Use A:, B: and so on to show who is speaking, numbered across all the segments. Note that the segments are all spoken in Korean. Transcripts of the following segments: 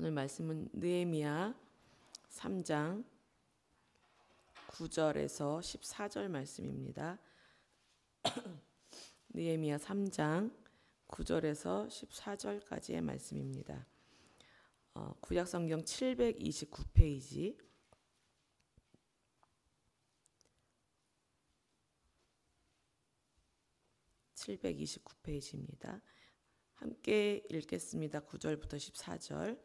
A: 오늘 말씀은 느헤미야 3장 9절에서 14절 말씀입니다. 느헤미야 3장 9절에서 14절까지의 말씀입니다. 구약성경 729페이지 729페이지입니다. 함께 읽겠습니다. 9절부터 14절.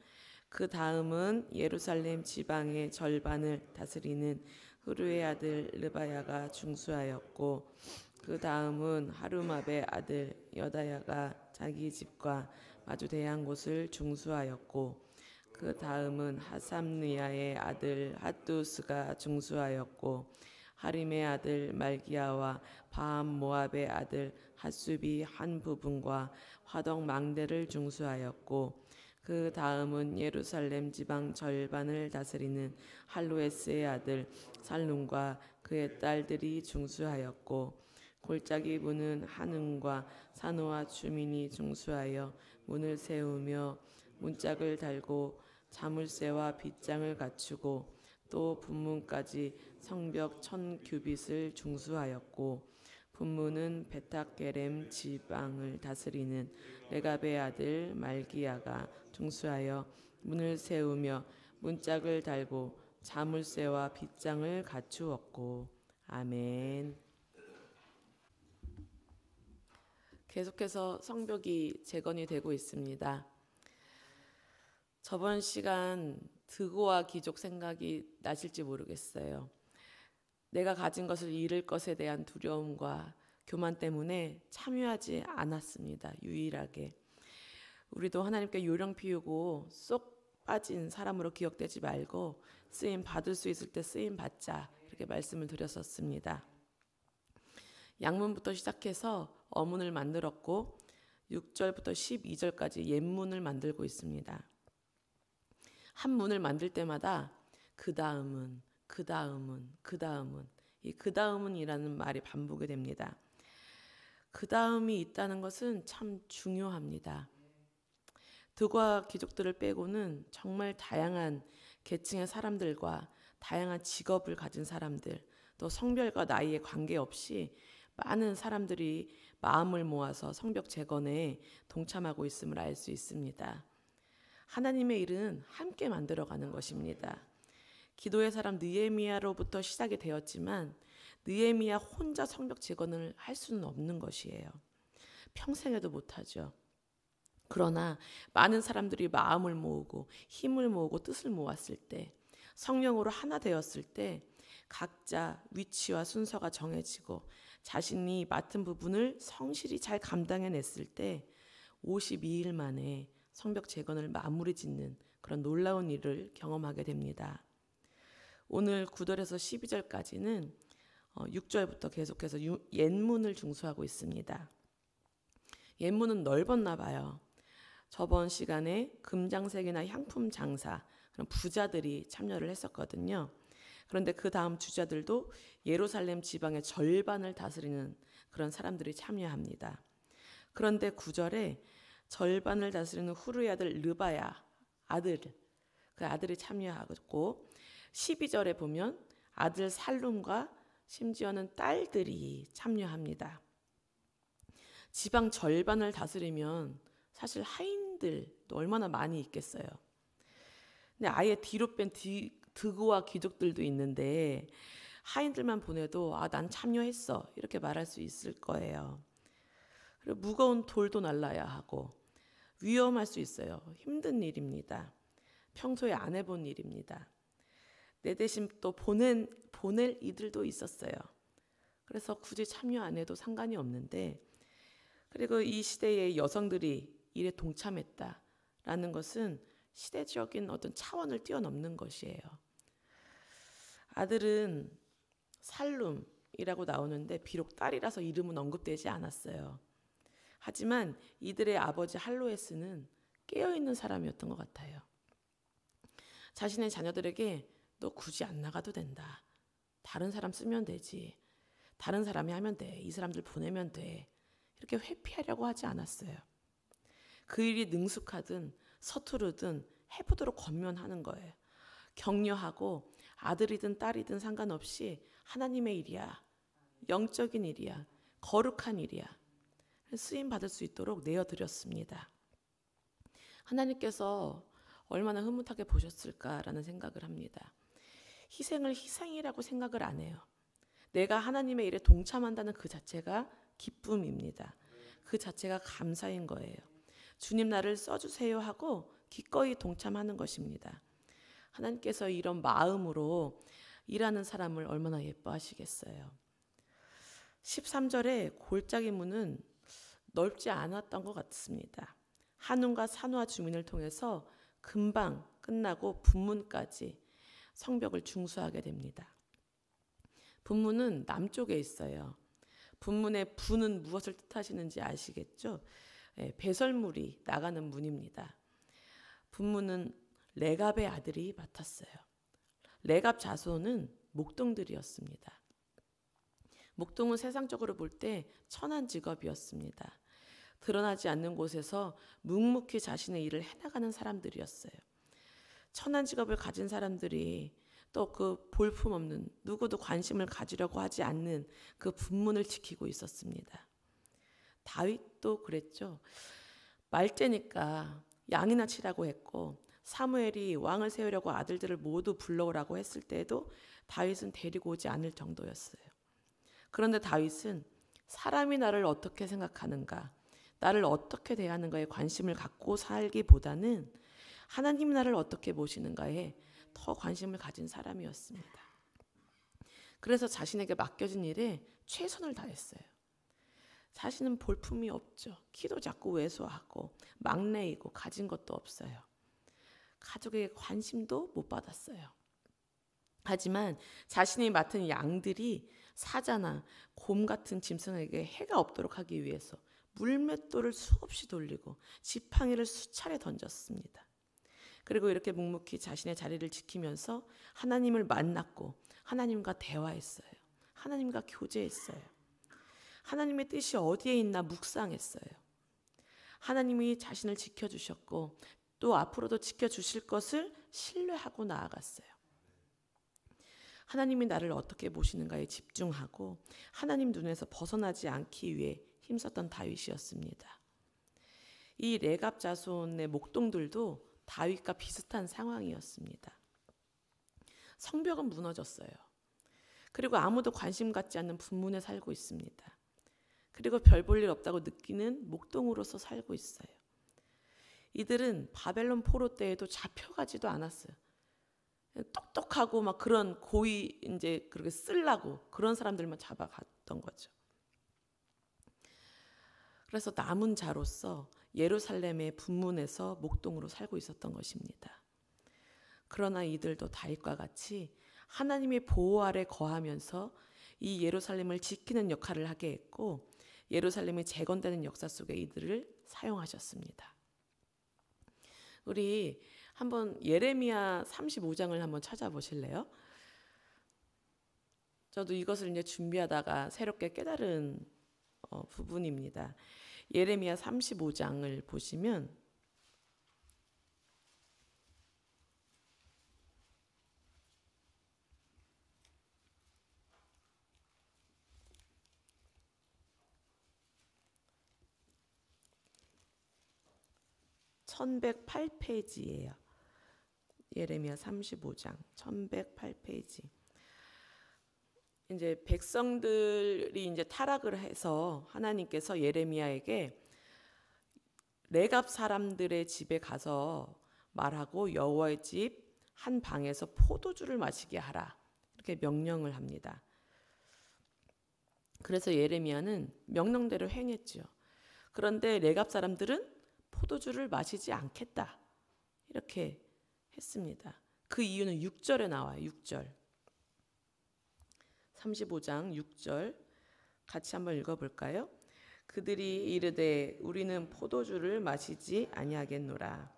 A: 그 다음은 예루살렘 지방의 절반을 다스리는 후르의 아들 르바야가 중수하였고, 그 다음은 하루마베 아들 여다야가 자기 집과 마주 대한 곳을 중수하였고, 그 다음은 하삼느야의 아들 핫두스가 중수하였고, 하림의 아들 말기야와 바암 모압의 아들 핫수비 한 부분과 화덕 망대를 중수하였고, 그 다음은 예루살렘 지방 절반을 다스리는 할로에스의 아들 살룸과 그의 딸들이 중수하였고, 골짜기 문은 하능과 사노아 주민이 중수하여 문을 세우며 문짝을 달고 자물쇠와 빗장을 갖추고, 또 분문까지 성벽 1000규빗을 중수하였고, 분문은 베탁게렘 지방을 다스리는 레갑의 아들 말기야가 중수하여 문을 세우며 문짝을 달고 자물쇠와 빗장을 갖추었고. 아멘. 계속해서 성벽이 재건이 되고 있습니다. 저번 시간 드고와 기족 생각이 나실지 모르겠어요. 내가 가진 것을 잃을 것에 대한 두려움과 교만 때문에 참여하지 않았습니다. 유일하게. 우리도 하나님께 요령 피우고 쏙 빠진 사람으로 기억되지 말고 쓰임 받을 수 있을 때 쓰임 받자, 이렇게 말씀을 드렸었습니다. 양문부터 시작해서 어문을 만들었고 6절부터 12절까지 옛문을 만들고 있습니다. 한 문을 만들 때마다 그 다음은 이 그 다음은이라는 말이 반복이 됩니다. 그 다음이 있다는 것은 참 중요합니다. 드고와 귀족들을 빼고는 정말 다양한 계층의 사람들과 다양한 직업을 가진 사람들, 또 성별과 나이에 관계없이 많은 사람들이 마음을 모아서 성벽 재건에 동참하고 있음을 알 수 있습니다. 하나님의 일은 함께 만들어가는 것입니다. 기도의 사람 느헤미야로부터 시작이 되었지만 느헤미야 혼자 성벽 재건을 할 수는 없는 것이에요. 평생에도 못하죠. 그러나 많은 사람들이 마음을 모으고 힘을 모으고 뜻을 모았을 때, 성령으로 하나 되었을 때 각자 위치와 순서가 정해지고 자신이 맡은 부분을 성실히 잘 감당해냈을 때 52일 만에 성벽 재건을 마무리 짓는 그런 놀라운 일을 경험하게 됩니다. 오늘 9절에서 12절까지는 6절부터 계속해서 옛문을 중수하고 있습니다. 옛문은 넓었나 봐요. 저번 시간에 금장색이나 향품 장사, 그런 부자들이 참여를 했었거든요. 그런데 그 다음 주자들도 예루살렘 지방의 절반을 다스리는 그런 사람들이 참여합니다. 그런데 9절에 절반을 다스리는 후르의 아들 르바야 그 아들이 참여하고, 12절에 보면 아들 살룸과 심지어는 딸들이 참여합니다. 지방 절반을 다스리면 사실 하인들도 얼마나 많이 있겠어요. 근데 아예 뒤로 뺀 드고와 귀족들도 있는데 하인들만 보내도 난 참여했어, 이렇게 말할 수 있을 거예요. 그리고 무거운 돌도 날라야 하고 위험할 수 있어요. 힘든 일입니다. 평소에 안 해본 일입니다. 내 대신 또 보낼 이들도 있었어요. 그래서 굳이 참여 안 해도 상관이 없는데, 그리고 이 시대의 여성들이 일에 동참했다라는 것은 시대적인 어떤 차원을 뛰어넘는 것이에요. 아들은 살룸이라고 나오는데 비록 딸이라서 이름은 언급되지 않았어요. 하지만 이들의 아버지 할로에스는 깨어있는 사람이었던 것 같아요. 자신의 자녀들에게 너 굳이 안 나가도 된다. 다른 사람 쓰면 되지. 다른 사람이 하면 돼. 이 사람들 보내면 돼. 이렇게 회피하려고 하지 않았어요. 그 일이 능숙하든 서투르든 해보도록 권면하는 거예요. 격려하고 아들이든 딸이든 상관없이 하나님의 일이야. 영적인 일이야. 거룩한 일이야. 쓰임 받을 수 있도록 내어드렸습니다. 하나님께서 얼마나 흐뭇하게 보셨을까라는 생각을 합니다. 희생을 희생이라고 생각을 안 해요. 내가 하나님의 일에 동참한다는 그 자체가 기쁨입니다. 그 자체가 감사인 거예요. 주님 나를 써주세요 하고 기꺼이 동참하는 것입니다. 하나님께서 이런 마음으로 일하는 사람을 얼마나 예뻐하시겠어요. 13절에 골짜기 문은 넓지 않았던 것 같습니다. 한운과 산우와 주민을 통해서 금방 끝나고 분문까지 성벽을 중수하게 됩니다. 분문은 남쪽에 있어요. 분문의 부는 무엇을 뜻하시는지 아시겠죠? 배설물이 나가는 문입니다. 분문은 레갑의 아들이 맡았어요. 레갑 자손은 목동들이었습니다. 목동은 세상적으로 볼 때 천한 직업이었습니다. 드러나지 않는 곳에서 묵묵히 자신의 일을 해나가는 사람들이었어요. 천한 직업을 가진 사람들이 또 그 볼품없는 누구도 관심을 가지려고 하지 않는 그 분문을 지키고 있었습니다. 다윗도 그랬죠. 말째니까 양이나 치라고 했고 사무엘이 왕을 세우려고 아들들을 모두 불러오라고 했을 때에도 다윗은 데리고 오지 않을 정도였어요. 그런데 다윗은 사람이 나를 어떻게 생각하는가, 나를 어떻게 대하는가에 관심을 갖고 살기보다는 하나님이 나를 어떻게 보시는가에 더 관심을 가진 사람이었습니다. 그래서 자신에게 맡겨진 일에 최선을 다했어요. 자신은 볼품이 없죠. 키도 작고 왜소하고 막내이고 가진 것도 없어요. 가족에게 관심도 못 받았어요. 하지만 자신이 맡은 양들이 사자나 곰 같은 짐승에게 해가 없도록 하기 위해서 물맷돌을 수없이 돌리고 지팡이를 수차례 던졌습니다. 그리고 이렇게 묵묵히 자신의 자리를 지키면서 하나님을 만났고 하나님과 대화했어요. 하나님과 교제했어요. 하나님의 뜻이 어디에 있나 묵상했어요. 하나님이 자신을 지켜주셨고 또 앞으로도 지켜주실 것을 신뢰하고 나아갔어요. 하나님이 나를 어떻게 보시는가에 집중하고 하나님 눈에서 벗어나지 않기 위해 힘썼던 다윗이었습니다. 이 레갑 자손의 목동들도 다윗과 비슷한 상황이었습니다. 성벽은 무너졌어요. 그리고 아무도 관심 갖지 않는 분문에 살고 있습니다. 그리고 별 볼 일 없다고 느끼는 목동으로서 살고 있어요. 이들은 바벨론 포로 때에도 잡혀가지도 않았어요. 똑똑하고 막 그런 고위 이제 그렇게 쓰려고 그런 사람들만 잡아갔던 거죠. 그래서 남은 자로서 예루살렘의 분문에서 목동으로 살고 있었던 것입니다. 그러나 이들도 다윗과 같이 하나님의 보호 아래 거하면서 이 예루살렘을 지키는 역할을 하게 했고 예루살렘이 재건되는 역사 속에 이들을 사용하셨습니다. 우리 한번 예레미야 35장을 한번 찾아보실래요? 저도 이것을 이제 준비하다가 새롭게 깨달은 부분입니다. 예레미야 35장을 보시면 (1108페이지예요) 예레미야 35장 1108페이지. 이제 백성들이 이제 타락을 해서 하나님께서 예레미야에게 레갑 사람들의 집에 가서 말하고 여호와의 집 한 방에서 포도주를 마시게 하라 이렇게 명령을 합니다. 그래서 예레미야는 명령대로 행했죠. 그런데 레갑 사람들은 포도주를 마시지 않겠다 이렇게 했습니다. 그 이유는 6절에 나와요. 6절 35장 6절 같이 한번 읽어볼까요? 그들이 이르되 우리는 포도주를 마시지 아니하겠노라.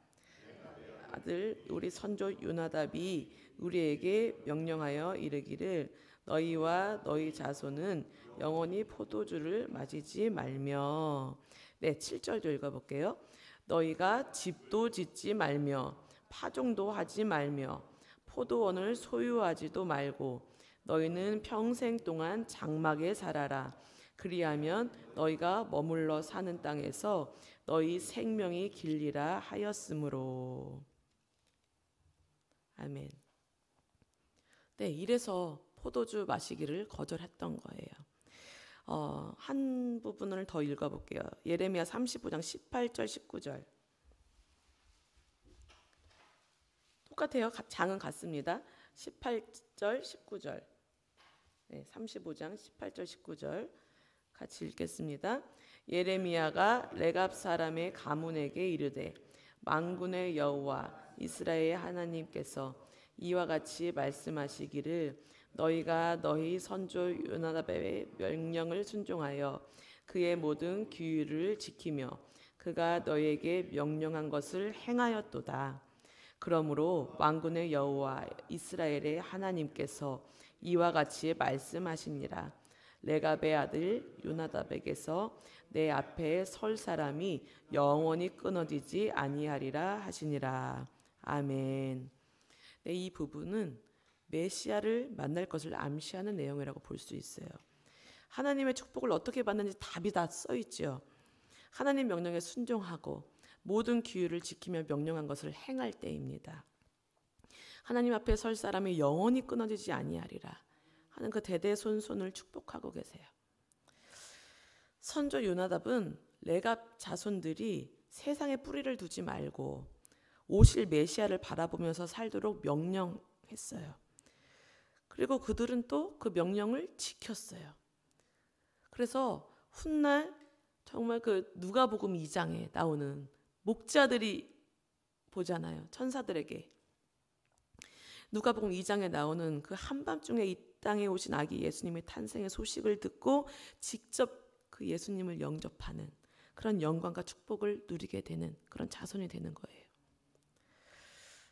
A: 아들 우리 선조 요나답이 우리에게 명령하여 이르기를 너희와 너희 자손은 영원히 포도주를 마시지 말며. 네, 7절도 읽어볼게요. 너희가 집도 짓지 말며 파종도 하지 말며 포도원을 소유하지도 말고 너희는 평생 동안 장막에 살아라. 그리하면 너희가 머물러 사는 땅에서 너희 생명이 길리라 하였으므로. 아멘. 네, 이래서 포도주 마시기를 거절했던 거예요. 한 부분을 더 읽어볼게요. 예레미야 35장 18절 19절. 똑같아요. 장은 같습니다. 18절 19절. 네, 35장 18절 19절 같이 읽겠습니다. 예레미야가 레갑 사람의 가문에게 이르되 만군의 여호와 이스라엘 하나님께서 이와 같이 말씀하시기를 너희가 너희 선조 요나답의 명령을 순종하여 그의 모든 규율을 지키며 그가 너희에게 명령한 것을 행하였도다. 그러므로 만군의 여호와 이스라엘의 하나님께서 이와 같이 말씀하시니라. 레갑의 아들 요나답에게서 내 앞에 설 사람이 영원히 끊어지지 아니하리라 하시니라. 아멘. 네, 이 부분은 메시아를 만날 것을 암시하는 내용이라고 볼 수 있어요. 하나님의 축복을 어떻게 받는지 답이 다 써 있죠. 하나님 명령에 순종하고 모든 규율을 지키며 명령한 것을 행할 때입니다. 하나님 앞에 설 사람이 영원히 끊어지지 아니하리라 하는 그 대대손손을 축복하고 계세요. 선조 요나답은 레갑 자손들이 세상에 뿌리를 두지 말고 오실 메시아를 바라보면서 살도록 명령했어요. 그리고 그들은 또 그 명령을 지켰어요. 그래서 훗날 정말 그 누가복음 2장에 나오는 목자들이 보잖아요. 천사들에게. 누가복음 2장에 나오는 그 한밤중에 이 땅에 오신 아기 예수님의 탄생의 소식을 듣고 직접 그 예수님을 영접하는 그런 영광과 축복을 누리게 되는 그런 자손이 되는 거예요.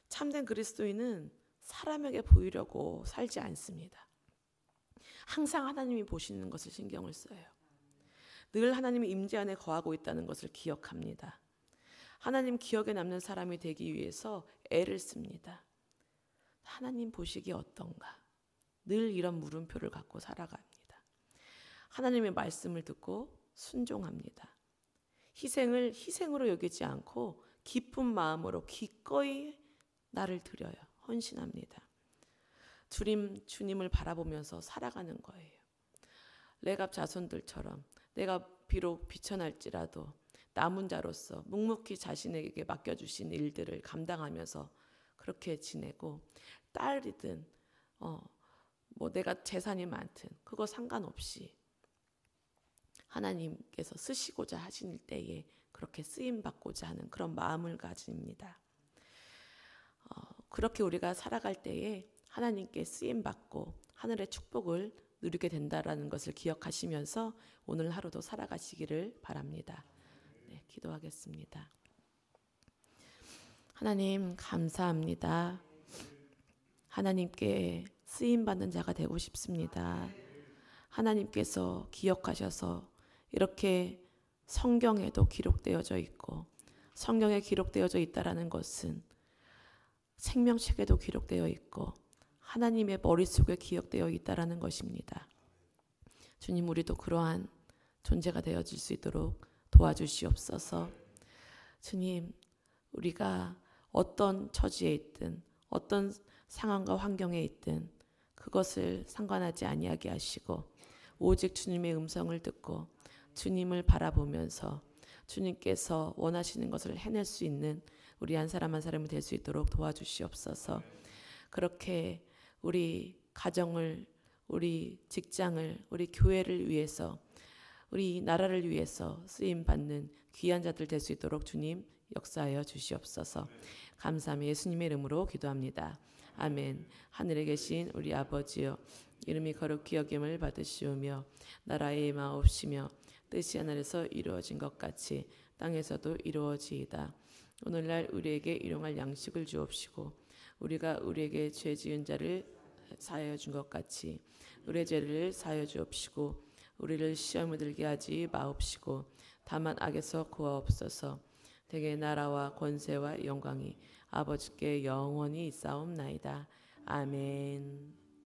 A: 참된 그리스도인은 사람에게 보이려고 살지 않습니다. 항상 하나님이 보시는 것을 신경을 써요. 늘 하나님의 임재 안에 거하고 있다는 것을 기억합니다. 하나님 기억에 남는 사람이 되기 위해서 애를 씁니다. 하나님 보시기에 어떤가? 늘 이런 물음표를 갖고 살아갑니다. 하나님의 말씀을 듣고 순종합니다. 희생을 희생으로 여기지 않고 기쁜 마음으로 기꺼이 나를 드려요. 헌신합니다. 주님을 바라보면서 살아가는 거예요. 레갑 자손들처럼 내가 비록 비천할지라도 남은 자로서 묵묵히 자신에게 맡겨주신 일들을 감당하면서 그렇게 지내고 딸이든 뭐 내가 재산이 많든 그거 상관없이 하나님께서 쓰시고자 하실 때에 그렇게 쓰임받고자 하는 그런 마음을 가집니다. 그렇게 우리가 살아갈 때에 하나님께 쓰임받고 하늘의 축복을 누리게 된다라는 것을 기억하시면서 오늘 하루도 살아가시기를 바랍니다. 네, 기도하겠습니다. 하나님 감사합니다. 하나님께 쓰임받는 자가 되고 싶습니다. 하나님께서 기억하셔서 이렇게 성경에도 기록되어져 있고 성경에 기록되어져 있다라는 것은 생명책에도 기록되어 있고 하나님의 머릿속에 기억되어 있다라는 것입니다. 주님, 우리도 그러한 존재가 되어질 수 있도록 도와주시옵소서. 주님, 우리가 어떤 처지에 있든 어떤 상황과 환경에 있든 그것을 상관하지 아니하게 하시고 오직 주님의 음성을 듣고 주님을 바라보면서 주님께서 원하시는 것을 해낼 수 있는 우리 한 사람 한 사람이 될 수 있도록 도와주시옵소서. 그렇게 우리 가정을, 우리 직장을, 우리 교회를 위해서, 우리 나라를 위해서 쓰임받는 귀한 자들 될 수 있도록 주님 역사하여 주시옵소서. 감사하며 예수님의 이름으로 기도합니다. 아멘. 하늘에 계신 우리 아버지여, 이름이 거룩히 여김을 받으시오며 나라의 임하옵시며 뜻이 하늘에서 이루어진 것 같이 땅에서도 이루어지이다. 오늘날 우리에게 일용할 양식을 주옵시고 우리가 우리에게 죄 지은 자를 사하여 준 것 같이 우리의 죄를 사하여 주옵시고 우리를 시험에 들게 하지 마옵시고 다만 악에서 구하옵소서. 대개 나라와 권세와 영광이 아버지께 영원히 있사옵나이다. 아멘.